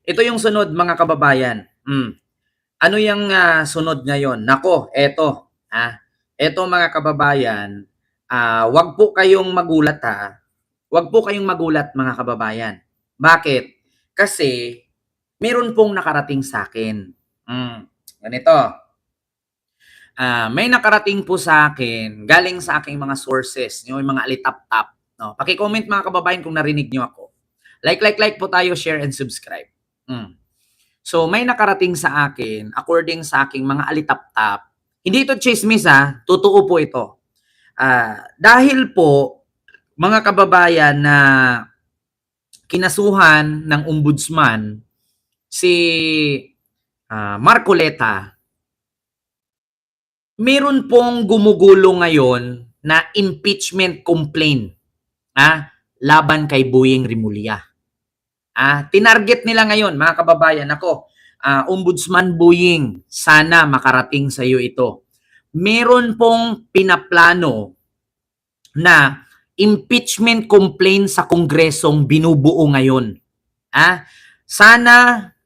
Ito yung sunod mga kababayan. Ano yung sunod ngayon? Nako, eto. Eto mga kababayan, wag po kayong magulat ha. Wag po kayong magulat mga kababayan. Bakit? Kasi meron pong nakarating sa akin. Ganito. May nakarating po sa akin, galing sa aking mga sources, yung mga alitap-tap. No? Paki-comment mga kababayan kung narinig nyo ako. Like po tayo, share and subscribe. So, may nakarating sa akin, according sa aking mga alitap-tap, hindi ito chismis totoo po ito. Dahil po, mga kababayan na kinasuhan ng ombudsman, si Marcoleta, meron pong gumugulo ngayon na impeachment complaint laban kay Boyeng Rimulya. Tinarget nila ngayon, mga kababayan, Ombudsman Boyeng, sana makarating sa iyo ito. Meron pong pinaplano na impeachment complaint sa Kongresong binubuo ngayon. Sana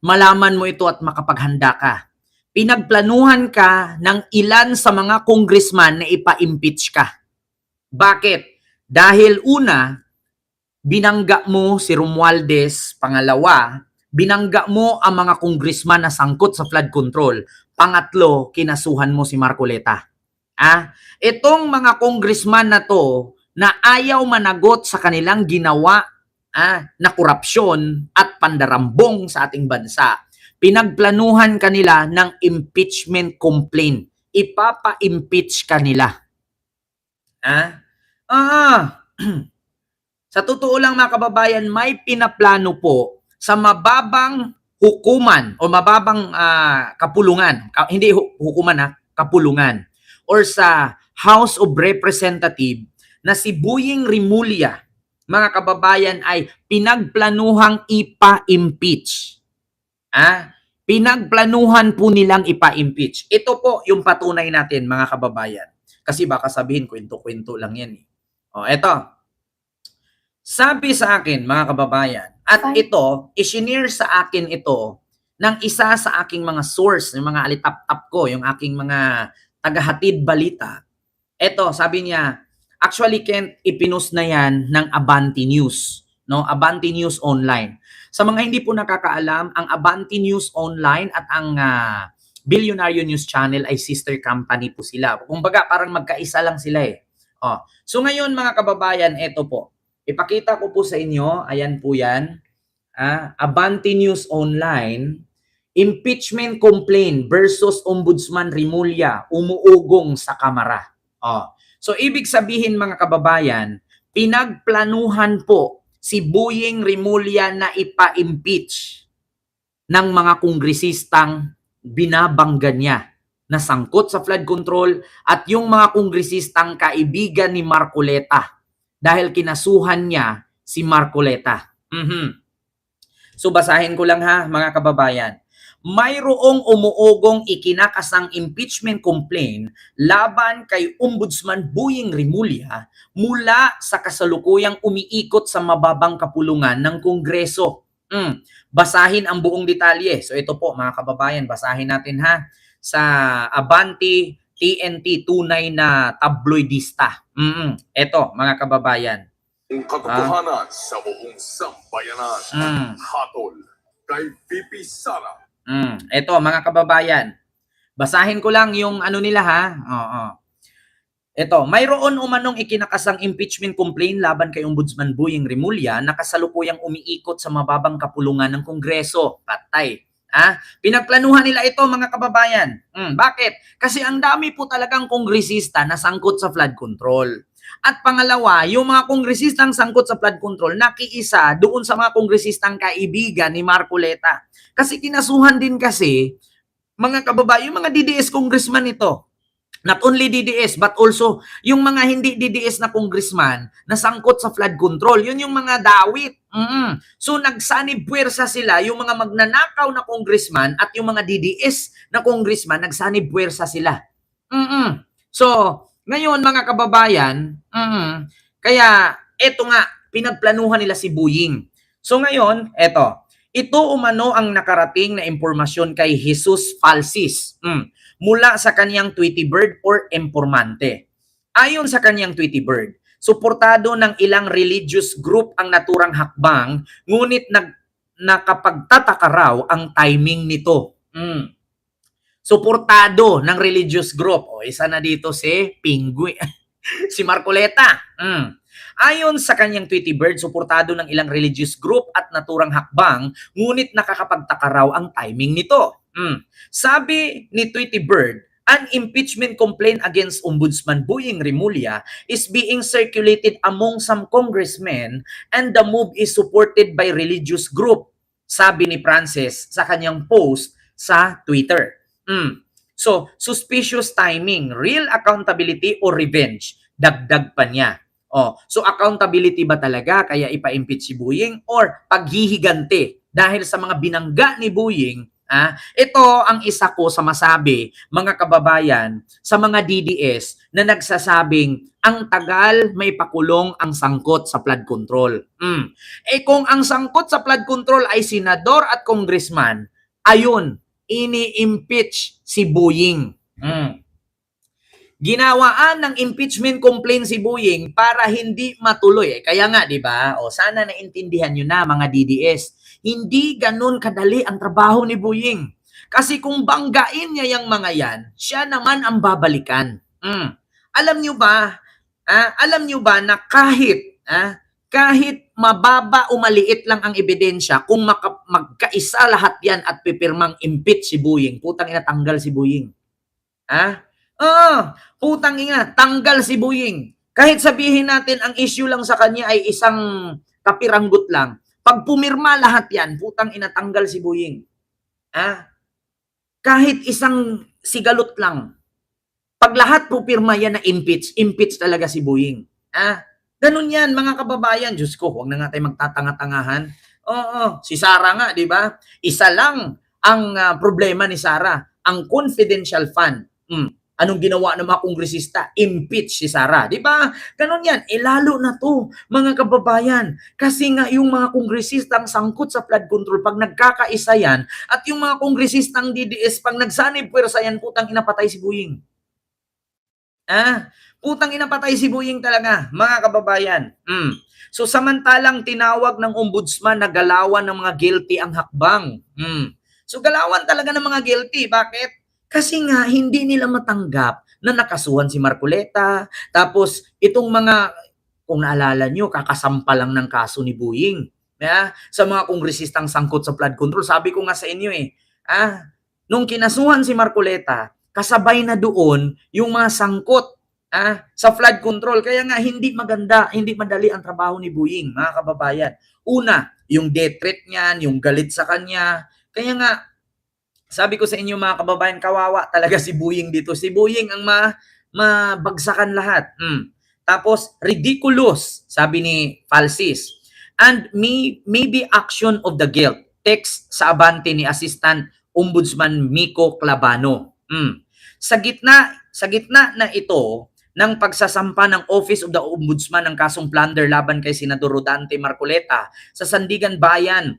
malaman mo ito at makapaghanda ka. Pinagplanuhan ka ng ilan sa mga congressman na ipa-impeach ka. Bakit? Dahil una, binangga mo si Romualdez, pangalawa, binangga mo ang mga congressman na sangkot sa flood control. Pangatlo, kinasuhan mo si Marcoleta. Itong mga congressman na to na ayaw managot sa kanilang ginawa na korupsyon at pandarambong sa ating bansa, pinagplanuhan kanila ng impeachment complaint. Ipapa-impeach kanila. Sa totoo lang mga kababayan, may pinaplano po sa mababang hukuman o mababang kapulungan, hindi hukuman kapulungan, or sa House of Representatives na si Boyeng Rimulya, mga kababayan, ay pinagplanuhang ipa-impeach. Pinagplanuhan po nilang ipa-impeach. Ito po yung patunay natin mga kababayan. Kasi baka sabihin, kwento-kwento lang yan. Eto. Sabi sa akin, mga kababayan, at ito, isinare sa akin ito ng isa sa aking mga source, yung mga alitap-tap ko, yung aking mga tagahatid balita. Ito, sabi niya, actually, Kent, ipinost na yan ng Abante News, no? Abante News Online. Sa mga hindi po nakakaalam, ang Abante News Online at ang Billionaire News Channel ay sister company po sila. Kumbaga, parang magkaisa lang sila eh. So ngayon, mga kababayan, ito po. Ipakita ko po sa inyo, ayan po yan, Abante News Online, impeachment complaint versus Ombudsman Rimulya, umuugong sa Kamara. So ibig sabihin mga kababayan, pinagplanuhan po si Boyeng Rimulya na ipa-impeach ng mga kongresistang binabangga niya na sangkot sa flood control at yung mga kongresistang kaibigan ni Marcoleta dahil kinasuhan niya si Marcoleta. So basahin ko lang mga kababayan. Mayroong umuugong ikinakasang impeachment complaint laban kay Ombudsman Boyeng Rimulya mula sa kasalukuyang umiikot sa mababang kapulungan ng Kongreso. Basahin ang buong detalye. So ito po mga kababayan, basahin natin sa Abante TNT, tunay na tabloidista. Ito mga kababayan. Ang katotohanan sa buong sambayanan. Hatol kay VP Sara. Ito mga kababayan. Basahin ko lang yung ano nila Ito, mayroon umanong ikinakasang impeachment complaint laban kay Ombudsman Boyeng Rimulya na kasalukuyang umiikot sa mababang kapulungan ng Kongreso. Patay. Pinagplanuhan nila ito mga kababayan. Bakit? Kasi ang dami po talagang kongresista na sangkot sa flood control. At pangalawa, yung mga kongresistang sangkot sa flood control nakiisa doon sa mga kongresistang kaibigan ni Marcoleta. Kasi kinasuhan din kasi mga kababayan, yung mga DDS congressman ito. Not only DDS, but also yung mga hindi DDS na congressman na sangkot sa flood control. Yun yung mga dawit. So nagsanib puwersa sila, yung mga magnanakaw na congressman at yung mga DDS na congressman, nagsanib puwersa sila. So, ngayon mga kababayan, kaya eto nga, pinagplanuhan nila si Boyeng. So ngayon, eto, Ito umano ang nakarating na impormasyon kay Jesus Falsis mula sa kanyang Tweety Bird or informante. Ayon sa kanyang Tweety Bird, suportado ng ilang religious group ang naturang hakbang, ngunit nakapagtataka raw ang timing nito. Suportado ng religious group. O, isa na dito si Pingui. Si Marcoleta. Ayon sa kanyang Tweety Bird, suportado ng ilang religious group at naturang hakbang, ngunit nakakapagtaka raw ang timing nito. Sabi ni Tweety Bird, an impeachment complaint against Ombudsman Boying Rimulya is being circulated among some congressmen and the move is supported by religious group. Sabi ni Francis sa kanyang post sa Twitter. So, suspicious timing, real accountability or revenge? Dagdag pa niya. So accountability ba talaga kaya ipa-impeach si Boying or paghihigante dahil sa mga binangga ni Boying? Ito ang isa ko sa masabi, mga kababayan, sa mga DDS na nagsasabing ang tagal may pakulong ang sangkot sa flood control. Kung ang sangkot sa flood control ay senador at congressman, ayun, ini-impeach si Boying. Ginawaan ng impeachment complaint si Boying para hindi matuloy. Kaya nga, di ba? Sana naintindihan nyo na, mga DDS. Hindi ganun kadali ang trabaho ni Boying. Kasi kung banggain niya yung mga yan, siya naman ang babalikan. Alam nyo ba? Alam nyo ba na kahit mababa o maliit lang ang ebidensya, kung magkaisa lahat yan at pipirmang impeach si Boying, putang ina, tanggal si Boying. Putang ina, tanggal si Boying. Kahit sabihin natin ang issue lang sa kanya ay isang kapiranggot lang, pag pumirma lahat yan, putang ina, tanggal si Boying. Kahit isang sigalot lang, pag lahat pupirma yan na impeach talaga si Boying. Ganun yan, mga kababayan. Diyos ko, huwag na nga tayo magtatanga-tangahan. Si Sara nga, di ba? Isa lang ang problema ni Sara, ang confidential fund. Anong ginawa ng mga kongresista? Impeach si Sara. Di ba? Ganun yan. Lalo na to, mga kababayan. Kasi nga yung mga kongresistang sangkot sa flood control, pag nagkakaisa yan, at yung mga kongresistang DDS, pag nagsanib pwersa yan, putang inapatay si Boying. Putang inapatay si Boying talaga, mga kababayan. So samantalang tinawag ng ombudsman na galawan ng mga guilty ang hakbang. So galawan talaga ng mga guilty. Bakit? Kasi nga hindi nila matanggap na nakasuhan si Marcoleta. Tapos itong mga, kung naalala nyo, kakasampa lang ng kaso ni Boying. Sa mga kongresistang sangkot sa flood control. Sabi ko nga sa inyo nung kinasuhan si Marcoleta, kasabay na doon yung mga sangkot sa flood control. Kaya nga hindi maganda, hindi madali ang trabaho ni Boying, mga kababayan. Una, yung death threat niyan, yung galit sa kanya. Kaya nga, sabi ko sa inyo mga kababayan, kawawa talaga si Boying dito. Si Boying ang mabagsakan lahat. Tapos, ridiculous, sabi ni Falsis. And maybe action of the guilt. Text sa abante ni Assistant Ombudsman Miko Clavano. Sa gitna na ito ng pagsasampa ng Office of the Ombudsman ng kasong plunder laban kay Senador Rodante Marcoleta sa Sandigan Bayan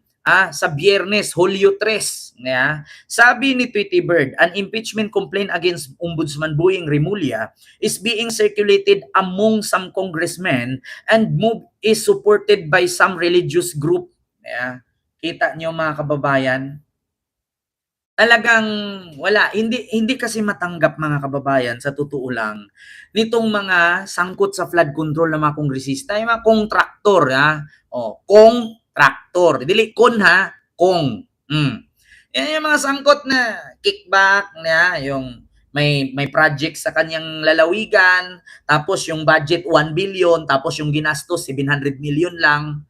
sa Biyernes, Hulyo 3. Sabi ni Tweety Bird, an impeachment complaint against Ombudsman Boying Rimulya is being circulated among some congressmen and move is supported by some religious group. Kita nyo mga kababayan? Talagang wala, hindi kasi matanggap mga kababayan sa totoo lang nitong mga sangkot sa flood control ng mga kongresista, yung mga kontraktor, kontraktor, dili kon kong. Yan yung mga sangkot na kickback yung may project sa kanyang lalawigan, tapos yung budget 1 billion, tapos yung ginastos 700 million lang.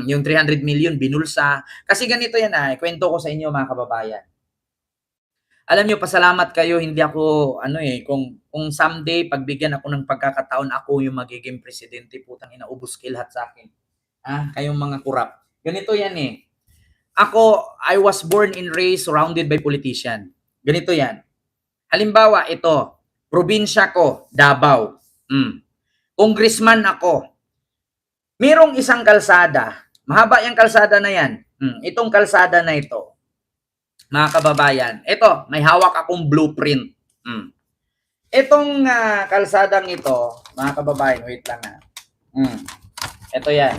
Yung 300 million binulsa. Kasi ganito yan kwento ko sa inyo mga kababayan. Alam niyo, pasalamat kayo, hindi ako kung someday pagbigyan ako ng pagkakataon, ako yung magiging presidente, putang ina, ubos kayo lahat sa akin. Kayong mga kurap. Ganito yan Ako, I was born and raised surrounded by politician. Ganito yan. Halimbawa, ito, probinsya ko, Davao. Congressman ako. Merong isang kalsada, mahaba yung kalsada na yan. Itong kalsada na ito, mga kababayan, ito, may hawak akong blueprint. Itong kalsadang ito, mga kababayan, wait lang ha. Ito yan.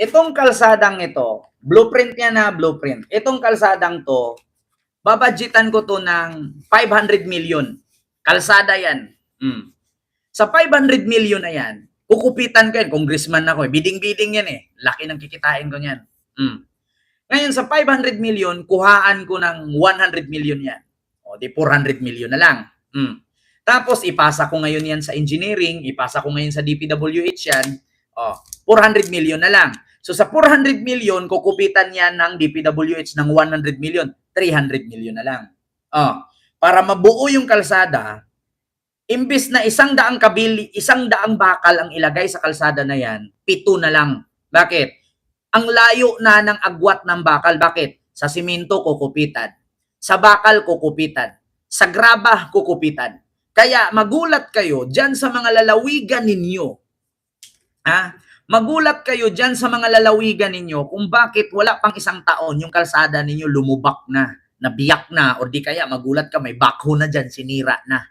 Itong kalsadang ito, blueprint yan na blueprint. Itong kalsadang to, babadgetan ko to ng 500 million. Kalsada yan. Sa 500 million na yan, kukupitan ko yan. Congressman ako eh. Biding-biding yan eh. Laki ng kikitain ko yan. Ngayon, sa 500 million, kuhaan ko ng 100 million yan. O, di 400 million na lang. Tapos, ipasa ko ngayon yan sa engineering, ipasa ko ngayon sa DPWH yan, 400 million na lang. So, sa 400 million, kukupitan yan ng DPWH ng 100 million, 300 million na lang. Para mabuo yung kalsada, imbis na 100 bakal ang ilagay sa kalsada na yan, 7 na lang. Bakit? Ang layo na ng agwat ng bakal. Bakit? Sa simento, kukupitan. Sa bakal, kukupitan. Sa graba, kukupitan. Kaya magulat kayo dyan sa mga lalawigan ninyo. Magulat kayo dyan sa mga lalawigan ninyo kung bakit wala pang 1 taon yung kalsada ninyo lumubak na, nabiyak na, o di kaya magulat ka, may backhoe na dyan, sinira na.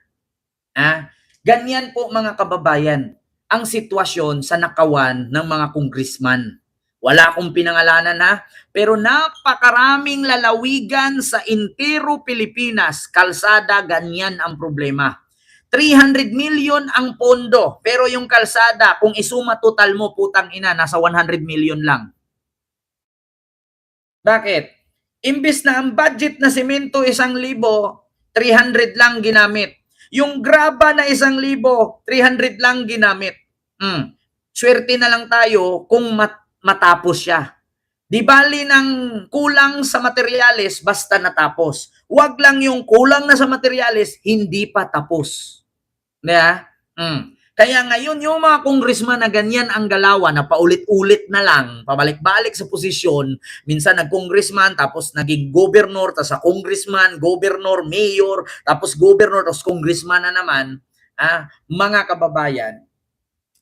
Ganyan po mga kababayan ang sitwasyon sa nakawan ng mga congressman. Wala akong pinangalanan pero napakaraming lalawigan sa intero Pilipinas, kalsada, ganyan ang problema. 300 million ang pondo, pero yung kalsada, kung isuma total mo, putang ina, nasa 100 million lang. Bakit? Imbis na ang budget na simento 1,000, 300 lang ginamit. Yung graba na 1,000, 300 lang ginamit. Swerte na lang tayo kung matapos siya. Di bali ng kulang sa materyales basta natapos. Huwag lang yung kulang na sa materyales, hindi pa tapos. Kaya ngayon yung mga congressman na ganyan ang galawan, na paulit-ulit na lang, pabalik-balik sa posisyon, minsan nag-congressman, tapos naging governor, tapos sa congressman, governor, mayor, tapos governor, tapos congressman na naman, mga kababayan,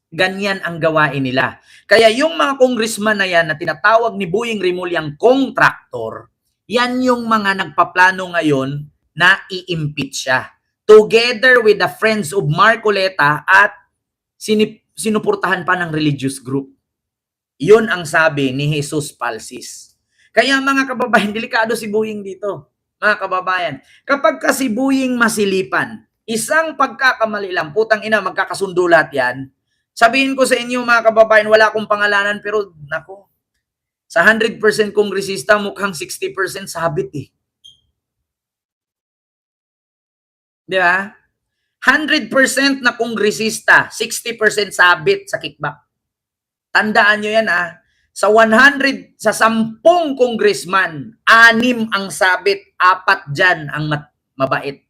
ganyan ang gawain nila. Kaya yung mga congressman na yan na tinatawag ni Boying Remulyang contractor, yan yung mga nagpaplano ngayon na i-impeach siya. Together with the friends of Marcoleta at sinuportahan pa ng religious group. Yun ang sabi ni Jesus Palsis. Kaya mga kababayan, delikado si Boying dito. Mga kababayan, kapag ka si Boying masilipan, isang pagkakamali lang, putang ina, magkakasundo lahat yan. Sabihin ko sa inyo mga kababayan, wala akong pangalanan, pero nako, sa 100% kongresista, mukhang 60% sabit eh. Di ba? 100% na kongresista, 60% sabit sa kickback. Tandaan nyo yan Sa 10 congressman, 6 ang sabit, 4 dyan ang mabait.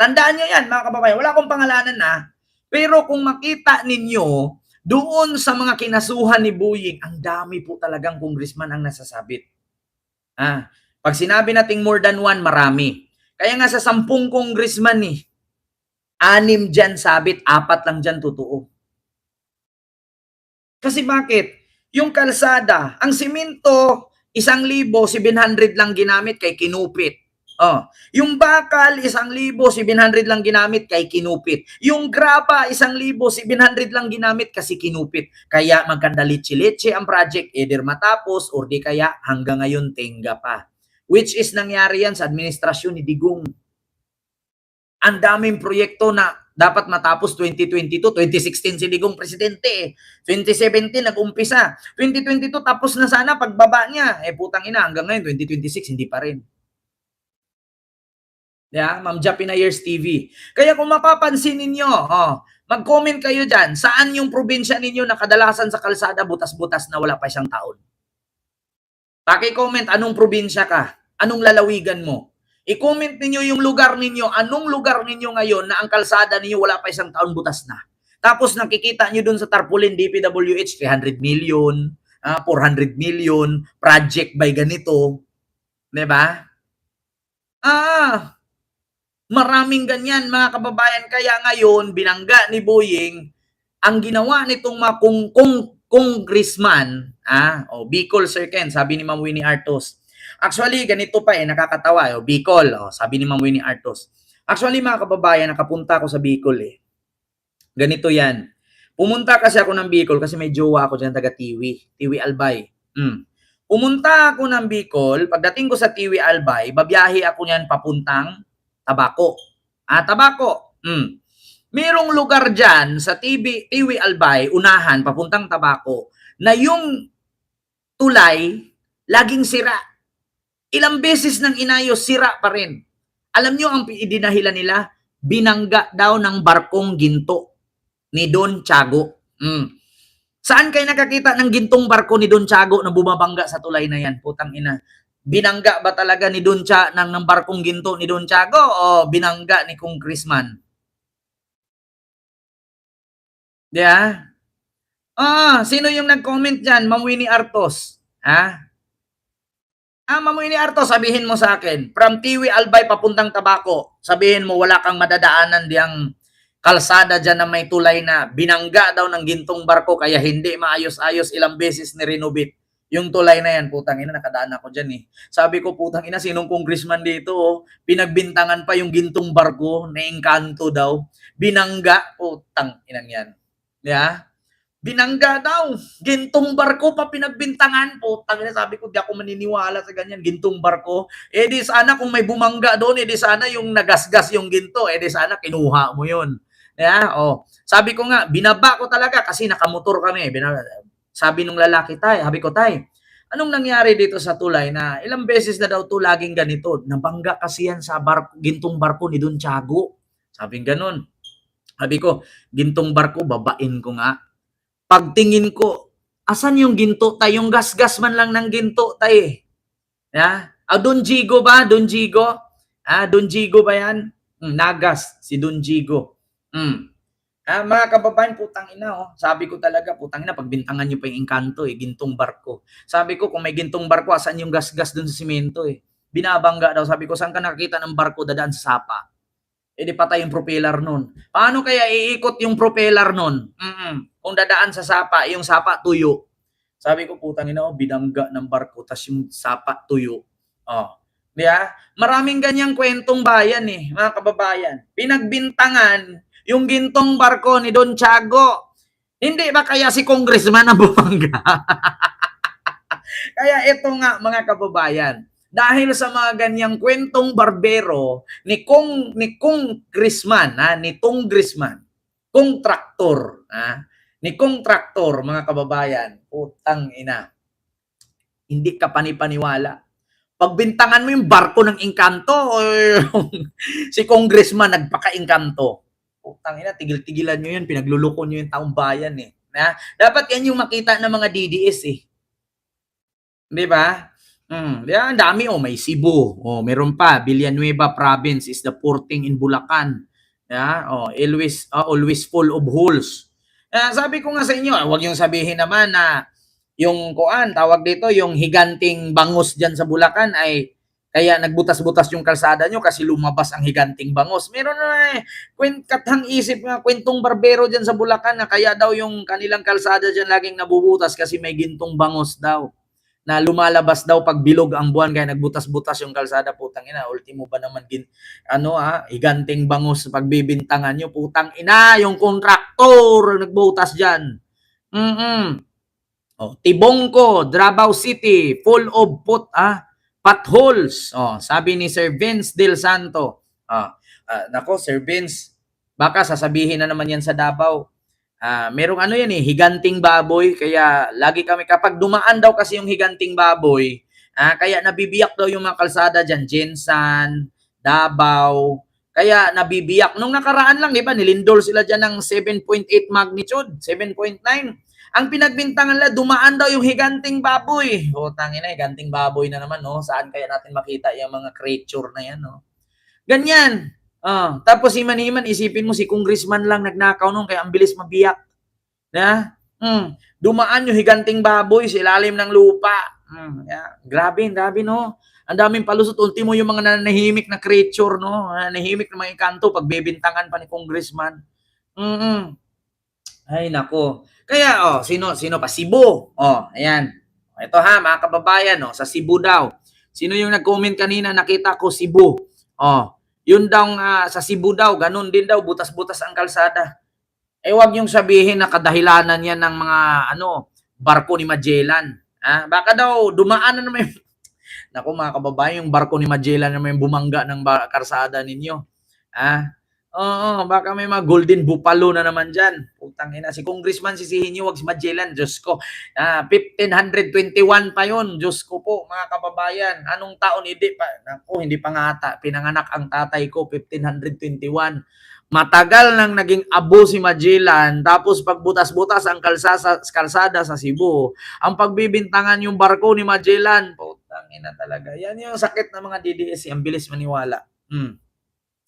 Tandaan nyo yan mga kababayan, wala akong pangalanan pero kung makita ninyo, doon sa mga kinasuhan ni Boying, ang dami po talagang congressman ang nasasabit. Pag sinabi nating more than 1, marami. Kaya nga sa 10 congressman 6 dyan sabit, 4 lang dyan totoo. Kasi bakit? Yung kalsada, ang simento, 1,700 lang ginamit kay kinupit. Yung bakal, 1,700 lang ginamit kay kinupit. Yung graba, 1,700 lang ginamit kasi kinupit. Kaya magkandalitsi-litsi ang project, either matapos or di kaya hanggang ngayon tenga pa. Which is nangyari yan sa administrasyon ni Digong. Ang daming proyekto na dapat matapos 2022, 2016 si Digong presidente 2017 nag-umpisa, 2022 tapos na sana pagbaba niya. Putang ina, hanggang ngayon 2026 hindi pa rin. Ma'am Japi na Years TV. Kaya kung mapapansin ninyo, mag-comment kayo dyan, saan yung probinsya ninyo na kadalasan sa kalsada butas-butas na wala pa 1 taon? Paki-comment anong probinsya ka, anong lalawigan mo. I-comment ninyo yung lugar ninyo, anong lugar ninyo ngayon na ang kalsada ninyo wala pa 1 taon butas na. Tapos nakikita nyo dun sa tarpaulin DPWH, 300 million, 400 million, project by ganito. Diba? Maraming ganyan mga kababayan. Kaya ngayon, binangga ni Boying, ang ginawa nitong mga kung congressman, Bicol Sir Ken, sabi ni Ma'am Winnie Artos. Actually, ganito pa nakakatawa, Bicol, sabi ni Ma'am Winnie Artos. Actually, mga kababayan, nakapunta ako sa Bicol Ganito yan. Pumunta kasi ako ng Bicol kasi may jowa ako dyan, taga Tiwi Albay. Pumunta ako ng Bicol, pagdating ko sa Tiwi Albay, babiyahe ako niyan papuntang Tabaco. Tabaco. Merong lugar dyan sa Tiwi Albay, unahan, papuntang Tabaco, na yung tulay, laging sira. Ilang beses nang inayos, sira pa rin. Alam nyo ang idinahilan nila? Binangga daw ng barkong ginto ni Don Tiago. Saan kayo nakakita ng gintong barko ni Don Tiago na bumabangga sa tulay na yan? Putang ina. Binangga ba talaga ni Don Tiago ng barkong ginto ni Don Tiago o binangga ni Congressman? Yeah? Sino yung nag-comment dyan? Ma'am Winnie Artos. Ma'am Winnie Artos, sabihin mo sa akin, from Tiwi Albay papuntang Tabaco, sabihin mo wala kang madadaanan diyang kalsada dyan na may tulay na binangga daw ng gintong barko kaya hindi maayos-ayos, ilang beses ni-renovate yung tulay na yan. Putang ina, nakadaan ako dyan Sabi ko, putang ina, sinong congressman dito pinagbintangan pa yung gintong barko na Engkanto daw. Binangga, putang inang yan. Yeah? Binangga daw. Gintong barko pa pinagbintangan. Putang ina, sabi ko, di ako maniniwala sa ganyan. Gintong barko. Di sana kung may bumangga doon, di sana yung nagasgas yung ginto. Di sana kinuha mo yun. Sabi ko nga, binaba ko talaga kasi nakamotor kami. Sabi nung lalaki, sabi ko, tay, anong nangyari dito sa tulay na ilang beses na daw to laging ganito? Nabangga kasi yan sa gintong barko ni Don Tiago. Sabi ganun. Sabi ko, gintong barko, babain ko nga. Pagtingin ko, asan yung ginto tay? Yung gas-gas man lang ng ginto tay. Don Gigo ba? Don Gigo? Don Gigo ba yan? Nagas, si Don Gigo. Mga kababayan, putang ina Sabi ko talaga, putang ina, pagbintangan nyo pa yung Engkanto gintong barko. Sabi ko, kung may gintong barko, asan yung gas-gas dun sa simento Binabangga daw. Sabi ko, saan ka nakakita ng barko dadaan sa sapa? Di patay yung propeller nun. Paano kaya iikot yung propeller nun? Kung dadaan sa sapa, yung sapa tuyo. Sabi ko, putang ina, binangga ng barko, tas yung sapa tuyo. Maraming ganyang kwentong bayan mga kababayan. Pinagbintangan yung gintong barko ni Don Tiago. Hindi ba kaya si congressman ang bumangga? Kaya ito nga mga kababayan, dahil sa mga ganyang kwentong barbero ni Congressman, ni Traktor, mga kababayan, putang ina. Hindi ka panipaniwala. Pagbintangan mo yung barko ng Engkanto o si Congressman nagpaka-Engkanto. Putang ina, tigil-tigilan nyo yun, pinagluloko nyo yung taong bayan Dapat yan yung makita ng mga DDS Di ba? Ang dami may Cebu. Meron pa, Villanueva Province is the porting in Bulacan. Always full of holes. Sabi ko nga sa inyo, huwag yung sabihin naman na yung tawag dito, yung higanting bangus dyan sa Bulacan ay kaya nagbutas-butas yung kalsada nyo kasi lumabas ang higanting bangus. Meron na kathang isip nga, kwentong barbero dyan sa Bulacan na kaya daw yung kanilang kalsada dyan laging nabubutas kasi may gintong bangus daw. Na lumalabas daw pag bilog ang buwan kaya nagbutas-butas yung kalsada. Putang ina, ultimo ba naman higanting bangus pagbibintangan nyo, putang ina, yung kontraktor nagbutas dyan. Tibongko, Davao City, full of potholes. Sabi ni Sir Vince Del Santo. Nako, Sir Vince, baka sasabihin na naman yan sa Davao. Merong higanting baboy, kaya lagi kami, kapag dumaan daw kasi yung higanting baboy, kaya nabibiyak daw yung mga kalsada dyan, Jensan, Davao, kaya nabibiyak. Nung nakaraan lang, di ba, nilindol sila dyan ng 7.8 magnitude, 7.9. Ang pinagbintangan nila, dumaan daw yung higanting baboy. Tangina, higanting baboy na naman, Saan kaya natin makita yung mga creature na yan, Ganyan. Tapos himan-himan, isipin mo si congressman lang nagnakaw nung kaya ang bilis mabiyak. Dumaan yung higanting baboy sa ilalim ng lupa. Grabe, no? Ang daming palusot. Ultimo yung mga nanahimik na creature, no? Nanahimik na mga Engkanto pagbebintangan pa ni congressman. Ay nako. Kaya sino pa? Cebu. Ayan. Ito ha, mga kababayan, sa Cebu daw. Sino yung nag-comment kanina, nakita ko Cebu. Yun daw sa Cebu daw, ganun din daw, butas-butas ang kalsada. Wag yung sabihin na kadahilanan yan ng mga barko ni Magellan. Baka daw dumaan na naman yung Naku mga kababayan, yung barko ni Magellan naman yung bumangga ng karsada ninyo. Oo, baka may mga golden buffalo na naman dyan. Putang ina, si Congressman sisihin nyo, wag si Magellan, Diyos ko. 1521 pa yun, Diyos ko po, mga kababayan. Anong taon, hindi pa nga pinanganak ang tatay ko, 1521. Matagal nang naging abo si Magellan, tapos pagbutas-butas ang kalsada sa Cebu, ang pagbibintangan yung barko ni Magellan, putang ina talaga. Yan yung sakit ng mga DDS, ang bilis maniwala.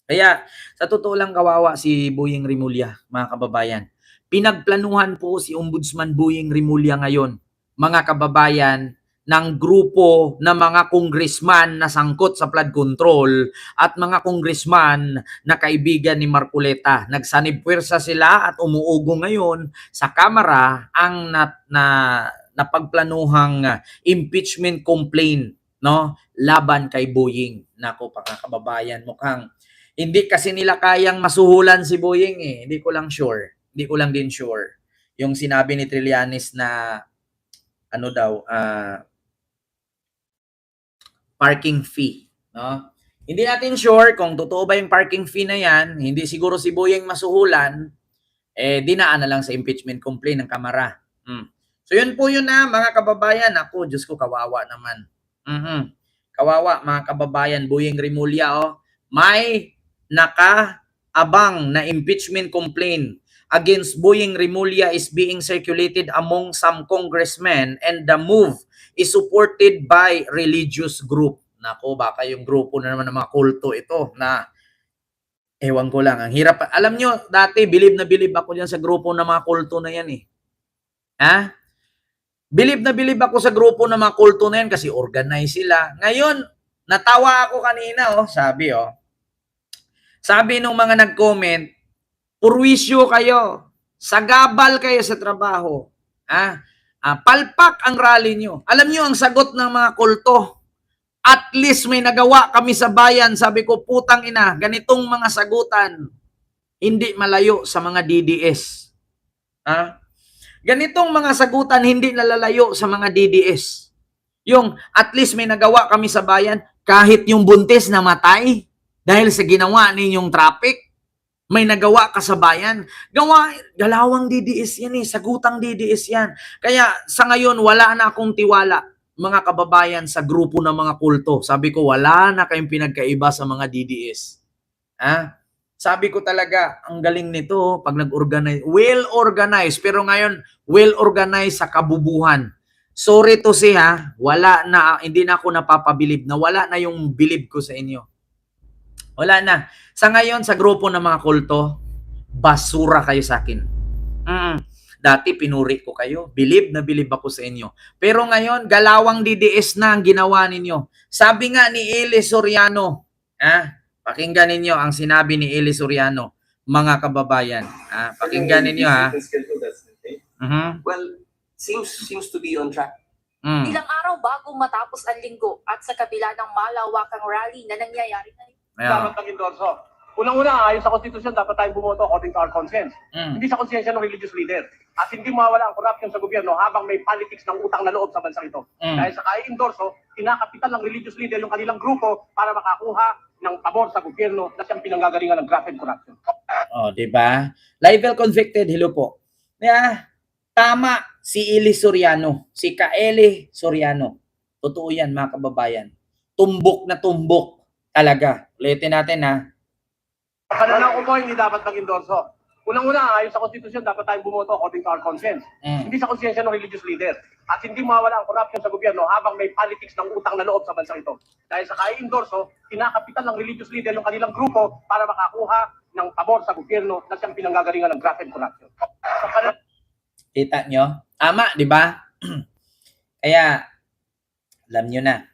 Kaya, sa totoo lang kawawa si Boyeng Rimulya, mga kababayan. Pinagplanuhan po si Ombudsman Boyeng Rimulya ngayon, mga kababayan, ng grupo ng mga congressman na sangkot sa flood control at mga congressman na kaibigan ni Marcoleta. Nagsanib puwersa sila at umuugo ngayon sa Kamara ang napagplanuhang impeachment complaint laban kay Boyeng. Nako, mga kababayan, mukhang hindi kasi nila kayang masuhulan si Boyeng eh. Hindi ko lang din sure. Yung sinabi ni Trillanes na parking fee, Hindi natin sure kung totoo ba yung parking fee na yan. Hindi siguro si Boyeng masuhulan, dinaan na lang sa impeachment complaint ng Kamara. So yun po yun mga kababayan. Ako, Diyos ko, kawawa naman. Kawawa, mga kababayan. Boyeng Rimulya, may nakaabang na impeachment complaint against Boyeng Rimulya is being circulated among some congressmen and the move is supported by religious group. Nako, baka yung grupo na naman ng mga kulto ito na ewan ko lang. Ang hirap. Alam nyo, dati bilib na bilib ako dyan sa grupo ng mga kulto na yan eh. Bilib na bilib ako sa grupo ng mga kulto na yan kasi organize sila. Ngayon, natawa ako kanina, sabi nung mga nag-comment, purwisyo kayo, sagabal kayo sa trabaho. Palpak ang rally nyo. Alam nyo ang sagot ng mga kulto, at least may nagawa kami sa bayan. Sabi ko, putang ina, ganitong mga sagutan, hindi malayo sa mga DDS. Ganitong mga sagutan, hindi nalalayo sa mga DDS. Yung at least may nagawa kami sa bayan, kahit yung buntis namatay dahil sa ginawa ninyong traffic, may nagawa ka sa bayan. Galawang DDS yan sagutang DDS yan. Kaya sa ngayon, wala na akong tiwala, mga kababayan, sa grupo ng mga kulto. Sabi ko, wala na kayong pinagkaiba sa mga DDS. Sabi ko talaga, ang galing nito pag nag-organize. Well-organized, pero ngayon, well-organized sa kabubuhan. Sorry to say wala na, hindi na ako napapabilib, na wala na yung bilib ko sa inyo. Wala na. Sa ngayon, sa grupo ng mga kulto, basura kayo sa akin. Dati pinuri ko kayo. Bilib na bilib ako sa inyo. Pero ngayon, galawang DDS na ang ginawa ninyo. Sabi nga ni Eli Soriano, pakinggan ninyo ang sinabi ni Eli Soriano, mga kababayan. Pakinggan ninyo Well, seems to be on track. Ilang araw bago matapos ang linggo at sa kabila ng malawakang rally na nangyayari ngayon. Dapat mag-endorso. Unang-una, ayon sa konstitusyon, dapat tayo bumoto according to our conscience. Hindi sa konsensya ng religious leader. At hindi mawala ang corruption sa gobyerno habang may politics ng utang na loob sa bansang ito. Dahil sa kaya-endorso, kinakapital ng religious leader yung kanilang grupo para makakuha ng pabor sa gobyerno na siyang pinanggagalingan ng graft and corruption. Diba? Libel convicted, hello po. Tama si Eli Soriano, si Kaeli Soriano. Totoo yan, mga kababayan. Tumbok na tumbok talaga. Ulitin natin Pananaw ko po, hindi dapat mag-endorso. Unang-una, ayon sa konstitusyon, dapat tayo bumoto according to our conscience. Hindi sa konsensya ng religious leader. At hindi mawala ang corruption sa gobyerno habang may politics ng utang na loob sa bansang ito. Dahil sa kaya-endorso, kinakapital ng religious leader yung kanilang grupo para makakuha ng pabor sa gobyerno na siyang pinanggagalingan ng graft and corruption. Kita nyo? Tama, di ba? Kaya, alam nyo na.